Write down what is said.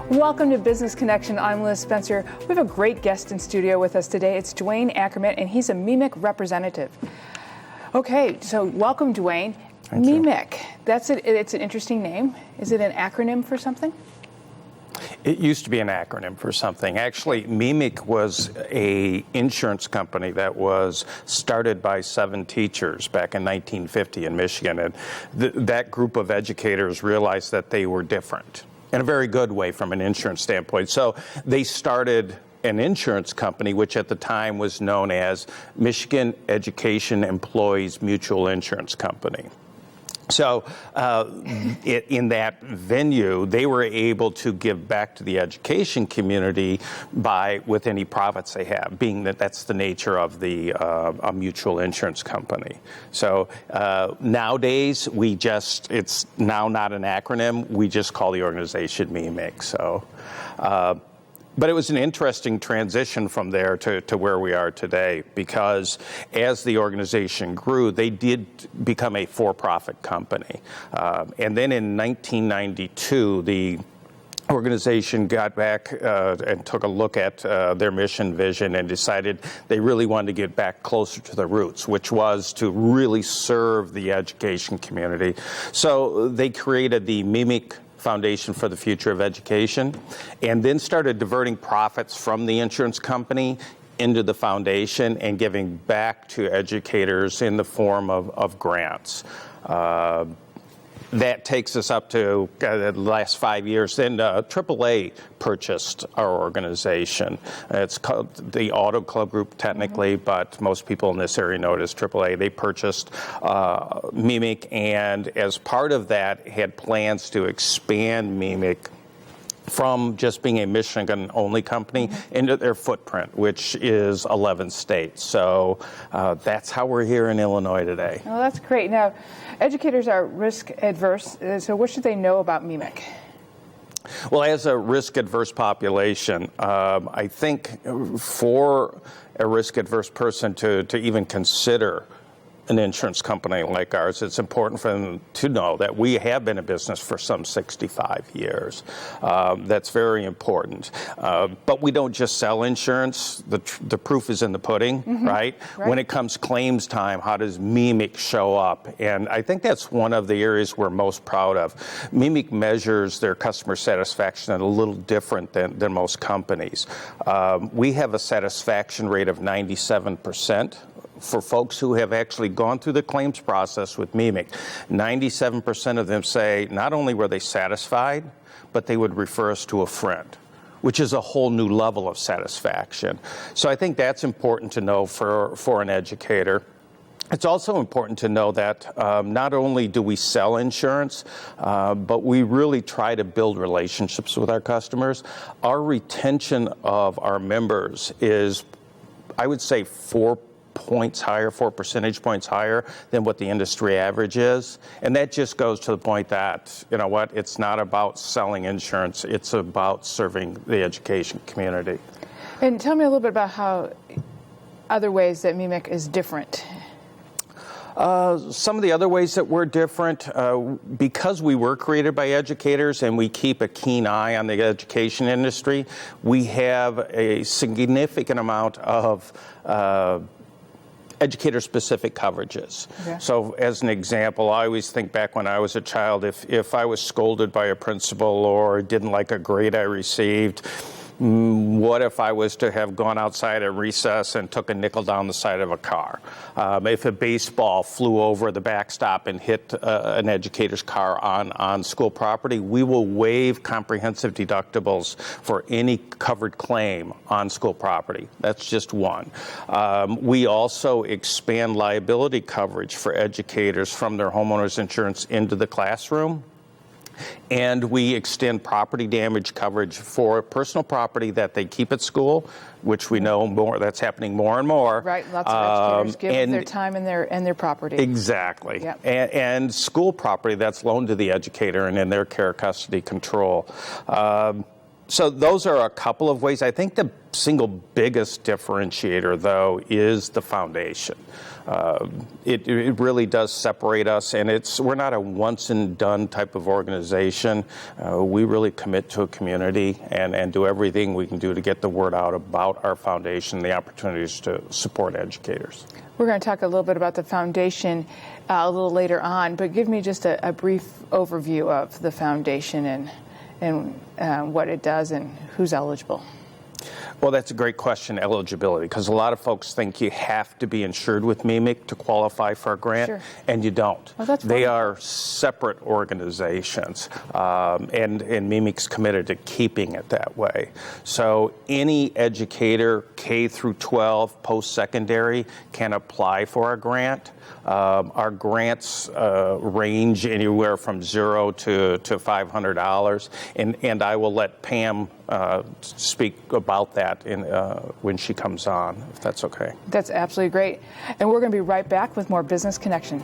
Welcome to Business Connection. I'm Liz Spencer. We have a great guest in studio with us today. It's Dwayne Ackerman, and he's a Meemic representative. Okay, so welcome, Dwayne. Thank you. Meemic, it's an interesting name. Is it an acronym for something? It used to be an acronym for something. Actually, Meemic was an insurance company that was started by 7 teachers back in 1950 in Michigan. And that group of educators realized that they were different in a very good way from an insurance standpoint. So they started an insurance company, which at the time was known as Michigan Education Employees Mutual Insurance Company. So in that venue, they were able to give back to the education community with any profits they have, being that that's the nature of a mutual insurance company. So nowadays, it's now not an acronym. We just call the organization Meemic. So. But it was an interesting transition from there to where we are today, because as the organization grew, they did become a for-profit company. And then in 1992, the organization got back and took a look at their mission vision and decided they really wanted to get back closer to the roots, which was to really serve the education community. So they created the Meemic Foundation for the Future of Education, and then started diverting profits from the insurance company into the foundation and giving back to educators in the form of grants. That takes us up to the last 5 years. Then AAA purchased our organization. It's called the Auto Club Group technically, but most people in this area know it as AAA. They purchased Meemic, and as part of that had plans to expand Meemic from just being a Michigan-only company into their footprint, which is 11 states. So that's how we're here in Illinois today. Well, that's great. Now, educators are risk adverse, so what should they know about Meemic? Well, as a risk-adverse population, I think for a risk-adverse person to even consider an insurance company like ours, it's important for them to know that we have been in business for some 65 years. That's very important. But we don't just sell insurance. The proof is in the pudding, right? When it comes claims time, how does Meemic show up? And I think that's one of the areas we're most proud of. Meemic measures their customer satisfaction a little different than most companies. We have a satisfaction rate of 97%. For folks who have actually gone through the claims process with Meemic. 97% of them say not only were they satisfied, but they would refer us to a friend, which is a whole new level of satisfaction. So I think that's important to know for an educator. It's also important to know that not only do we sell insurance, but we really try to build relationships with our customers. Our retention of our members is, I would say, 4 percentage points higher than what the industry average is. And that just goes to the point that, you know what, it's not about selling insurance, it's about serving the education community. And tell me a little bit about how other ways that Meemic is different. Some of the other ways that we're different, because we were created by educators and we keep a keen eye on the education industry, we have a significant amount of educator-specific coverages. Okay. So as an example, I always think back when I was a child, if I was scolded by a principal or didn't like a grade I received, what if I was to have gone outside at recess and took a nickel down the side of a car? If a baseball flew over the backstop and hit an educator's car on school property, we will waive comprehensive deductibles for any covered claim on school property. That's just one. We also expand liability coverage for educators from their homeowners insurance into the classroom. And we extend property damage coverage for personal property that they keep at school, which we know that's happening more and more. Right, lots of educators give their time and their property. Exactly. Yep. And school property that's loaned to the educator and in their care, custody, control. So those are a couple of ways. I think the single biggest differentiator, though, is the foundation. It really does separate us, and we're not a once-and-done type of organization. We really commit to a community and do everything we can do to get the word out about our foundation, the opportunities to support educators. We're going to talk a little bit about the foundation a little later on, but give me just a brief overview of the foundation and what it does and who's eligible. Well, that's a great question, eligibility, because a lot of folks think you have to be insured with Meemic to qualify for a grant, Sure. and you don't. Well, that's they wonderful. are separate organizations, and Meemic's committed to keeping it that way. So any educator, K through 12, post-secondary, can apply for a grant. Our grants range anywhere from $0 to $500, and I will let Pam speak about that when she comes on, if that's okay. That's absolutely great. And we're going to be right back with more Business Connection.